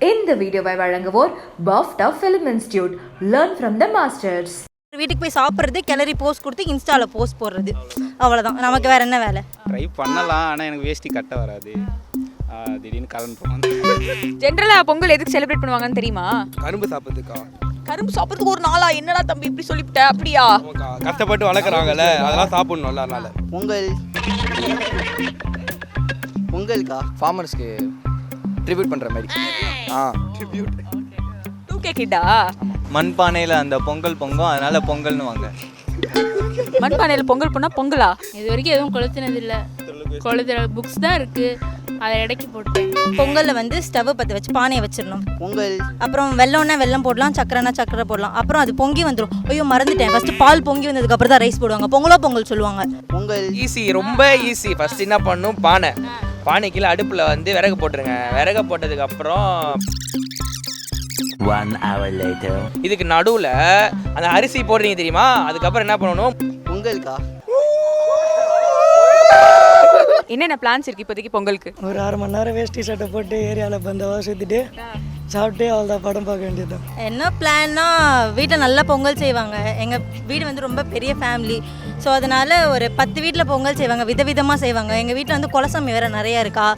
இந்த வீடியோவை வழங்குவோர் BAFTA film institute. Learn from the masters. வீட்டுக்கு போய் சாப்பிட்றது, கேலரி போஸ்ட் கொடுத்து இன்ஸ்டாவில் போஸ்ட் போடுறது, அவ்வளோதான். நமக்கு வேறு என்ன வேலை? ட்ரை பண்ணலாம், ஆனால் எனக்கு வேஷ்டி கட்ட வராது. திடீர்னு கலந்து போவாங்க. ஜென்ரலாக பொங்கல் எதுக்கு செலிப்ரேட் பண்ணுவாங்கன்னு தெரியுமா? கரும்பு சாப்பிட்றதுக்கா? கரும்பு சாப்பிட்றதுக்கு ஒரு நாளா? என்னடா தம்பி இப்படி சொல்லிவிட்ட? அப்படியா? கஷ்டப்பட்டு வளர்க்குறாங்கல்ல, அதெல்லாம் சாப்பிடணும்ல. அதனால பொங்கலுக்கா ஃபார்மர்ஸ்க்கு ட்ரிபியூட் பண்ணுற மாதிரி. ட்ரிபியூட் 2K கிட்டா? மண்பானையில் அந்த பொங்கல் பொங்கும், அதனால பொங்கல்னு வாங்க. மண்பானையில் பொங்கல் பண்ணால் பொங்கலா? இது வரைக்கும் எதுவும் கொளுத்துனதில்லை. கொளுத்துற புக்ஸ் தான் இருக்குது, அதை இடைக்கி போட்டேன். பொங்கலில் வந்து ஸ்டவ்வை பற்ற வச்சு பானையை வச்சிடணும். பொங்கல் அப்புறம் வெள்ளம்னா வெள்ளம் போடலாம், சக்கரைனா சக்கரை போடலாம். அப்புறம் அது பொங்கி வந்துடும். ஐயோ மறந்துட்டேன், ஃபஸ்ட்டு பால் பொங்கி வந்ததுக்கப்புறம் தான் ரைஸ் போடுவாங்க. பொங்கல் சொல்லுவாங்க. பொங்கல் ஈஸி, ரொம்ப ஈஸி. ஃபஸ்ட் என்ன பண்ணும், பானைக்குள்ள அடுப்பில் வந்து விறகு போட்டுருங்க. விறகு போட்டதுக்கப்புறம் 1 hour later. இதுக்கு நடுவில் அந்த அரிசி போடுறீங்க தெரியுமா? அதுக்கப்புறம் என்ன பண்ணணும், பொங்கலுக்கா என்னென்ன பிளான்ஸ் இருக்குது இப்போதைக்கு பொங்கலுக்கு? ஒரு 1/2 மணி நேரம் வேஷ்டி சட்டை போட்டு ஏரியாவில் பந்தவா சுற்றிட்டு சாப்பிட்டு அவ்வளோதான், படம் பார்க்க வேண்டியது தான். என்ன பிளான்னா, வீட்டில் நல்லா பொங்கல் செய்வாங்க. எங்கள் வீடு வந்து ரொம்ப பெரிய ஃபேமிலி. ஸோ அதனால் ஒரு 10 வீட்டில் பொங்கல் செய்வாங்க, விதவிதமாக செய்வாங்க. எங்கள் வீட்டில் வந்து குலசாமி வேறு நிறையா இருக்கா.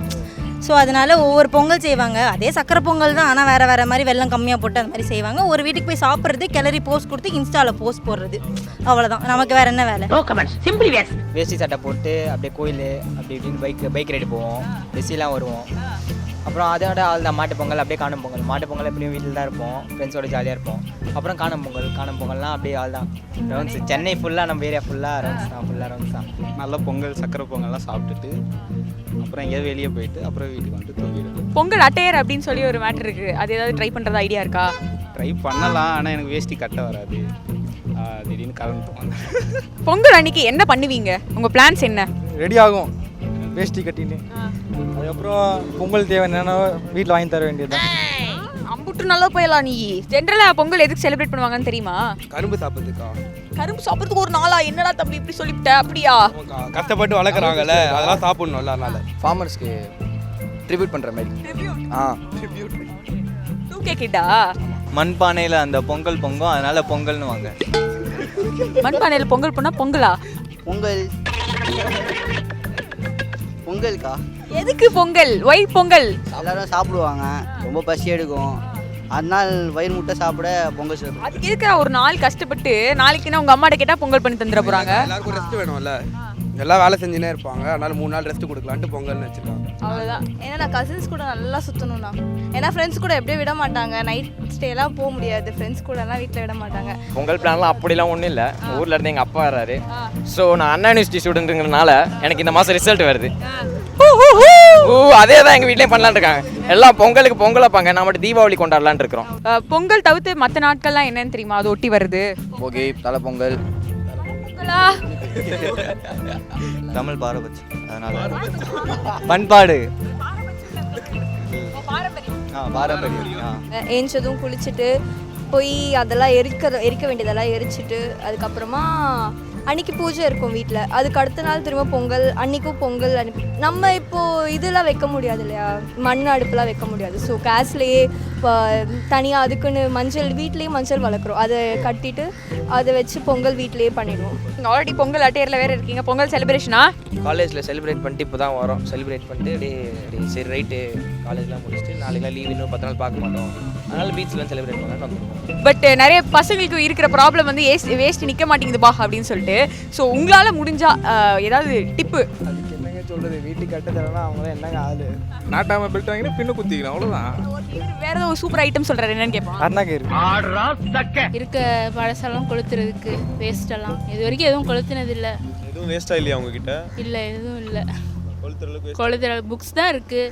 ஸோ அதனால் ஒவ்வொரு பொங்கல் செய்வாங்க. அதே சக்கரை பொங்கல் தான், ஆனால் வேறு மாதிரி வெள்ளம் கம்மியாக போட்டு அந்த மாதிரி செய்வாங்க. ஒரு வீட்டுக்கு போய் சாப்பிட்றது, கேலரி போஸ்ட் கொடுத்து இன்ஸ்டாவில் போஸ்ட் போடுறது, அவ்வளோதான். நமக்கு வேறு என்ன வேலை? வேஷ்டி சட்டை போட்டு அப்படியே கோயில் அப்படி இப்படின்னு பைக் ரைடு போவோம், பெஸ்ஸிலாம் வருவோம். அப்புறம் அதோட தான் மாட்டு பொங்கல், அப்படியே காணும் பொங்கல். மாட்டு பொங்கல் எப்படியும் வீட்டில் தான் இருப்போம், ஃப்ரெண்ட்ஸோட ஜாலியாக இருப்போம். அப்புறம் காணும் பொங்கல்னால் அப்படியே ஆள் தான் ரவுண்ட்ஸ். சென்னை ஃபுல்லாக, நம்ம ஏரியா ஃபுல்லாக ரவுண்ட்ஸ் தான். நல்லா பொங்கல் சக்கரை பொங்கல்லாம் சாப்பிட்டுட்டு அப்புறம் எங்கேயாவது வெளியே போயிட்டு அப்புறம் வீட்டுக்கு வந்துட்டு தூங்கிடுவேன். பொங்கல் அட்டையர் அப்படின்னு சொல்லி ஒரு மேட்டர் இருக்குது, அது ஏதாவது ட்ரை பண்ணுறது ஐடியா இருக்கா? ட்ரை பண்ணலாம், ஆனால் எனக்கு வேஷ்டி கட்ட வராது. திடீர்னு கலந்து போவாங்க. பொங்கல் அன்னைக்கு என்ன பண்ணுவீங்க? உங்கள் பிளான்ஸ் என்ன? ரெடி ஆகும் வேஷ்டி கட்டிட்டு, அதுக்கப்புறம் பொங்கல் தேவை என்னென்ன வீட்டில் வாங்கி தர வேண்டியது. அம்புட்டு நல்லா போயலாம். நீ ஜென்ரலாக பொங்கல் எதுக்கு செலிப்ரேட் பண்ணுவாங்கன்னு தெரியுமா? கரும்பு சாப்பிட்றதுக்கா? கரும்பு சாப்பிட்றதுக்கு ஒரு நாளா? என்னடா தம்பி இப்படி சொல்லிவிட்ட? அப்படியா? கஷ்டப்பட்டு வளர்க்குறாங்கல்ல, அதெல்லாம் சாப்பிடணும்ல. அதனால ஃபார்மர்ஸ்க்கு ட்ரிபியூட் பண்ணுற மாதிரி. ட்ரிபியூட் 2K கிட்டா? மண்பானையில் அந்த பொங்கல் பொங்கும், அதனால பொங்கல்னு வாங்க. மண்பானையில் பொங்கல் பண்ணால் பொங்கலா? பொங்கலுக்கா? எதுக்கு பொங்கல்? ஒய் பொங்கல் எல்லாரும் சாப்பிடுவாங்க, ரொம்ப பசி எடுக்கும், அதனால் வயிறு முட்டை சாப்பிட பொங்கல் சாப்பிடுவோம். அதுக்கு இருக்கிற ஒரு நாள் கஷ்டப்பட்டு நாளைக்குன்னா உங்கள் அம்மாட்ட கேட்டால் பொங்கல் பண்ணி தந்துட போகிறாங்க. எல்லாருக்கும் ரெஸ்ட் வேணும்ல, எல்லாம் வேலை செஞ்சுனே இருப்பாங்க. அதனால 3 நாள் ரெஸ்ட் கொடுக்கலான்ட்டு பொங்கல்னு வச்சுருக்காங்க. அவ்வளோதான். ஏன்னா நான் கசின்ஸ் கூட நல்லா சுற்றணும்ண்ணா. ஏன்னா ஃப்ரெண்ட்ஸ் கூட எப்படியும் விட மாட்டாங்க, நைட் ஸ்டேலாம் போக முடியாது. ஃப்ரெண்ட்ஸ் கூடலாம் வீட்டில் விட மாட்டாங்க. பொங்கல் பிளான்லாம் அப்படிலாம் ஒன்றும் இல்லை. ஊரில் இருந்து எங்கள் அப்பா வர்றாரு. ஸோ நான் அண்ணா யூனிவர்சிட்டி ஸ்டூடெண்ட்டுங்கிறனால எனக்கு இந்த மாதம் ரிசல்ட் வருது. அதே தான் எங்கள் வீட்லேயும் பண்ணலான்னு இருக்காங்க. எல்லாம் பொங்கலுக்கு பொங்கல் வைப்பாங்க, நான் மட்டும் தீபாவளி கொண்டாடலான்னு இருக்கிறோம். பொங்கல் தவிர்த்து மற்ற நாட்கள்லாம் என்னன்னு தெரியுமா? அது ஒட்டி வருது. போகி, தலை பொங்கல், தமிழ் பாரபட்சம், அதனால பண்பாடு, பாரம்பரியம். ஏஞ்சதும் குளிச்சுட்டு போய் அதெல்லாம் எரிக்க வேண்டியதெல்லாம் எரிச்சிட்டு, அதுக்கப்புறமா அன்றைக்கி பூஜை இருக்கும் வீட்டில். அதுக்கு அடுத்த நாள் திரும்ப பொங்கல், அன்றைக்கும் பொங்கல். நம்ம இப்போது இதெல்லாம் வைக்க முடியாது இல்லையா, மண் அடுப்புலாம் வைக்க முடியாது. ஸோ கேஸ்லேயே தனியாக அதுக்குன்னு மஞ்சள், வீட்லேயே மஞ்சள் வளர்க்குறோம், அதை கட்டிட்டு அதை வச்சு பொங்கல் வீட்லேயே பண்ணிடுவோம். நீங்கள் ஆல்ரெடி பொங்கல் அட்டையரில் வேறு இருக்கீங்க. பொங்கல் செலிப்ரேஷனா? காலேஜில் செலிப்ரேட் பண்ணிட்டு இப்போ தான் வரோம். செலிப்ரேட் பண்ணிட்டு அப்படியே சரி ரைட்டு காலேஜ்லாம் முடிச்சுட்டு நாளைக்கெலாம் லீவ், இன்னும் 10 நாள் பார்க்க மாட்டோம். அதனால் பீச்சில் செலிப்ரேட் பண்ணலான்னு வந்துருக்கோம். பட் நிறைய பசங்களுக்கு இருக்கிற ப்ராப்ளம் வந்து வேஸ்ட் நிற்க மாட்டேங்குதுப்பா அப்படின்னு சொல்லிட்டு. ஸோ உங்களால் முடிஞ்சா ஏதாவது டிப்பு? அதுக்கு என்னங்க சொல்கிறது, வீட்டுக்கு கட்ட தரலாம், அவங்களாம் என்னங்க ஆளு நாட்டாமல் பெல்ட் வாங்கினா பின்ன குத்திக்கலாம், அவ்வளோதான். வேறு ஏதாவது சூப்பர் ஐட்டம் சொல்கிறாரு, என்னன்னு கேட்போம். அண்ணாக்கு இருக்க பழசெல்லாம் கொளுத்துறதுக்கு வேஸ்டெல்லாம் இது வரைக்கும் எதுவும் கொளுத்துனதில்லை. எதுவும் வேஸ்ட்டாக இல்லையா உங்ககிட்ட? இல்லை, எதுவும் இல்லை. கொளுத்துற புக்ஸ் தான் இருக்குது,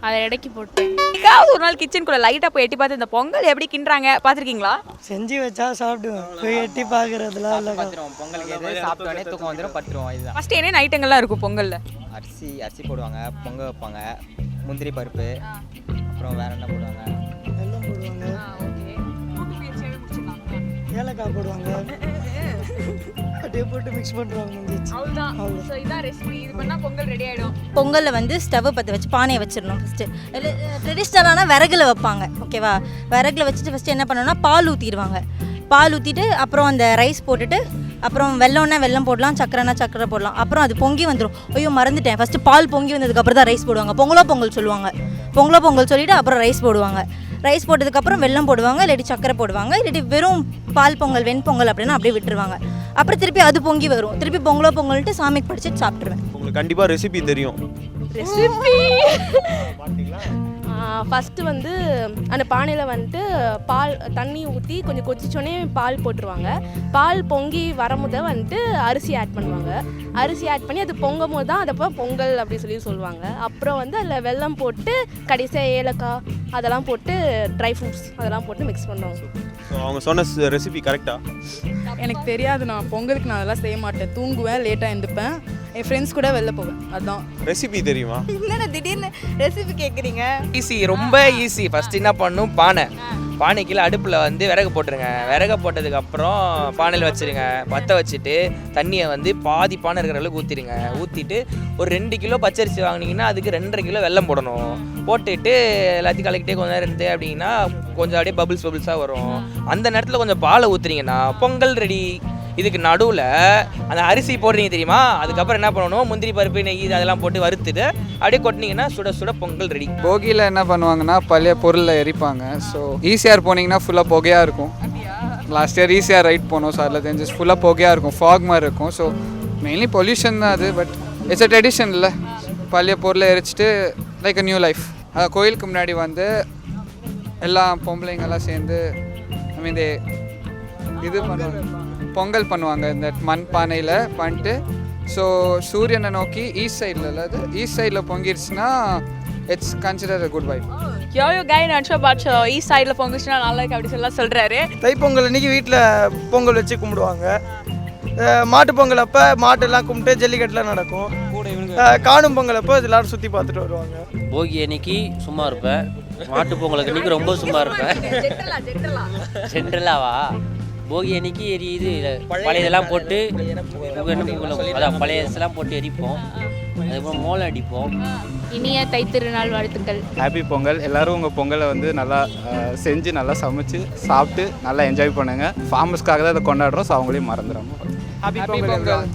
அதை இடைக்கி போட்டேன். ஏதாவது ஒரு நாள் கிச்சனுக்குள்ள லைட்டாக போய் எட்டி பார்த்து இந்த பொங்கல் எப்படி கிண்டுறாங்க பார்த்துருக்கீங்களா? செஞ்சு வச்சா சாப்பிடுவேன், போய் எட்டி பார்க்குறதுலாம் இல்லை. பொங்கலுக்கு எது சாப்பிட்டோடனே தூக்கம் வந்துடும், பத்துருவோம். இதுதான். ஃபஸ்ட்டு என்னென்ன ஐட்டங்கள்லாம் இருக்கும் பொங்கலில்? அரிசி போடுவாங்க, பொங்கல் வைப்பாங்க, முந்திரி பருப்பு, அப்புறம் வேறு என்ன போடுவாங்க, வெல்லம் போடுவாங்க, ஏலக்காய் போடுவாங்க, அப்படியே போட்டு மிக்ஸ் பண்ணுறாங்க முடிஞ்சிச்சு. அவ்வளோதான். ஸோ இதான் ரெசிபி. இது பண்ணால் பொங்கல் ரெடி ஆகிடும். பொங்கலில் வந்து ஸ்டவ்வை பற்ற வச்சு பானையை வச்சிடணும் ஃபஸ்ட்டு. ட்ரெடிஷ்னலான விறகுல வைப்பாங்க, ஓகேவா? விறகுல வச்சுட்டு ஃபஸ்ட்டு என்ன பண்ணணும்னா பால் ஊற்றிடுவாங்க. பால் ஊற்றிட்டு அப்புறம் அந்த ரைஸ் போட்டுட்டு அப்புறம் வெள்ளம்னா வெல்லம் போடலாம், சக்கரைனா சக்கரை போடலாம். அப்புறம் அது பொங்கி வந்துடும். ஐயோ மறந்துட்டேன், ஃபஸ்ட்டு பால் பொங்கி வந்ததுக்கப்புறம் தான் ரைஸ் போடுவாங்க. பொங்கல் சொல்லுவாங்க. பொங்கல் சொல்லிவிட்டு அப்புறம் ரைஸ் போடுவாங்க. ரைஸ் போட்டதுக்கப்புறம் வெல்லம் போடுவாங்க, இல்லாட்டி சக்கரை போடுவாங்க, இல்லாட்டி வெறும் பால் பொங்கல் வெண்பொங்கல் அப்படின்னா அப்படியே விட்டுருவாங்க. அப்புறம் திருப்பி அது பொங்கி வரும். திருப்பி பொங்கல்ட்டு சாமிக்கு படிச்சுட்டு சாப்பிட்ருவேன். உங்களுக்கு கண்டிப்பாக ரெசிபி தெரியும். ரெசிபி ஃபஸ்ட்டு வந்து அந்த பானையில் வந்துட்டு பால் தண்ணி ஊற்றி கொஞ்சம் கொதிச்சோடனே பால் போட்டுருவாங்க. பால் பொங்கி வரும்போது வந்துட்டு அரிசி ஆட் பண்ணுவாங்க. அரிசி ஆட் பண்ணி அது பொங்கும் போது தான் அதப்போ பொங்கல் அப்படி சொல்லி சொல்லுவாங்க. அப்புறம் வந்து அதில் வெல்லம் போட்டு கடைசியாக ஏலக்காய் அதெல்லாம் போட்டு ட்ரை ஃப்ரூட்ஸ் அதெல்லாம் போட்டு மிக்ஸ் பண்ணுவாங்க. ஸோ அவங்க சொன்ன ரெசிபி கரெக்டா? எனக்கு தெரியாது, நான் பொங்கலுக்கு நான் அதெல்லாம் செய்ய மாட்டேன். தூங்குவேன், லேட்டாக எழுந்துப்பேன், என் ஃப்ரெண்ட்ஸ் கூட வெளில போவேன். அதுதான். ரெசிபி தெரியுமா? என்னென்ன திடீர்னு ரெசிபி கேட்குறீங்க? ஈஸி, ரொம்ப ஈஸி. ஃபஸ்ட்டு என்ன பண்ணணும், பானை கீழே அடுப்பில் வந்து விறகு போட்டுருங்க. விறகு போட்டதுக்கப்புறம் பானையில் வச்சுருங்க. பற்ற வச்சுட்டு தண்ணியை வந்து பாதி பானை இருக்கிற அளவுக்கு ஊற்றிடுங்க. ஊற்றிட்டு ஒரு 2 கிலோ பச்சரிசி வாங்கினீங்கன்னா அதுக்கு 2.5 கிலோ வெல்லம் போடணும். போட்டுட்டு எல்லாத்தையும் கலக்கிட்டே கொஞ்சம் நேரம் இருந்து அப்படின்னா கொஞ்சம் அப்படியே பபிள்ஸாக வரும். அந்த நேரத்தில் கொஞ்சம் பாலை ஊற்றுறீங்கன்னா பொங்கல் ரெடி. இதுக்கு நடுவில் அந்த அரிசி போடுறீங்க தெரியுமா, அதுக்கப்புறம் என்ன பண்ணணும், முந்திரி பருப்பு நெய் அதெல்லாம் போட்டு வறுத்துட்டு அப்படியே கொட்டினீங்கன்னா சுட சுட பொங்கல் ரெடி. போகியில் என்ன பண்ணுவாங்கன்னா பழைய பொருளை எரிப்பாங்க. ஸோ ஈஸியாக போனீங்கன்னா ஃபுல்லாக புகையாக இருக்கும். லாஸ்ட் இயர் ஈஸியாக ரைட் போனோம். ஸோ அதில் தெரிஞ்சு ஃபுல்லாக புகையாக இருக்கும், ஃபாக் மாதிரி இருக்கும். ஸோ மெயின்லி பொல்யூஷன் தான் அது. பட் இட்ஸ் அ ட்ரெடிஷன் இல்லை. பழைய பொருளை எரிச்சிட்டு லைக் அ நியூ லைஃப். கோயிலுக்கு முன்னாடி வந்து எல்லா பொம்பளைங்கெல்லாம் சேர்ந்து இது பண்ணுவாங்க, பொங்கல் பண்ணுவாங்க இந்த மண் பானையில் பண்ணிட்டு. ஸோ சூரியனை நோக்கி ஈஸ்ட் சைடில் இல்லாது ஈஸ்ட் சைடில் பொங்கிடுச்சுன்னா it's consider a good vibe. யோயோ கை நட்சோ பாட்சோ ஈஸ்ட் சைடில் பொங்குச்சுன்னா நல்லா இருக்கு அப்படி சொல்லலாம் சொல்கிறாரு. தைப்பொங்கல் அன்றைக்கி வீட்டில் பொங்கல் வச்சு கும்பிடுவாங்க. மாட்டு பொங்கல் அப்போ மாட்டெல்லாம் கும்பிட்டு ஜல்லிக்கட்டுலாம் நடக்கும். காணும் பொங்கல் அப்போ எல்லாரும் சுற்றி பார்த்துட்டு வருவாங்க. போகி அன்னைக்கு சும்மா இருப்பேன், மாட்டு பொங்கலுக்கு அன்றைக்கி ரொம்ப சும்மா இருப்பேன். சென்ட்ரலாவா போகி அன்னைக்கு இது பழையதெல்லாம் போட்டு அதான் பழையதெல்லாம் போட்டு எரிப்போம். அதுக்கப்புறம் மோளம் அடிப்போம். இனிய தைத்திருநாள் வாழ்த்துக்கள். ஹாப்பி பொங்கல். எல்லோரும் உங்கள் பொங்கலை வந்து நல்லா செஞ்சு நல்லா சமைச்சு சாப்பிட்டு நல்லா என்ஜாய் பண்ணுங்கள். ஃபார்மர்ஸ்க்காக தான் இதை கொண்டாடுறோம். ஸோ அவங்களையும் மறந்துடாம ஹாப்பி பொங்கல்.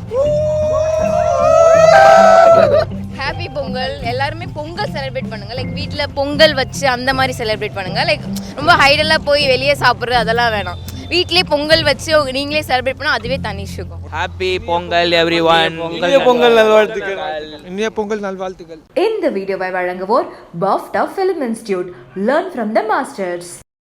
ஹாப்பி பொங்கல். எல்லாருமே பொங்கல் செலிப்ரேட் பண்ணுங்க. லைக் வீட்டில் பொங்கல் வச்சு அந்த மாதிரி செலிப்ரேட் பண்ணுங்க. லைக் ரொம்ப ஹைடெல்லாம் போய் வெளியே சாப்பிட்றது அதெல்லாம் வேணாம். வீட்லேயே பொங்கல் வச்சு நீங்களே செலிப்ரேட் பண்ணால் அதுவே தனி சுகம். Happy Pongal everyone. பொங்கல் நல்வாழ்த்துக்கள். இனிய பொங்கல் நல்வாழ்த்துக்கள். இந்த வீடியோவை வழங்குவோர் BAFTA film institute. Learn from the masters.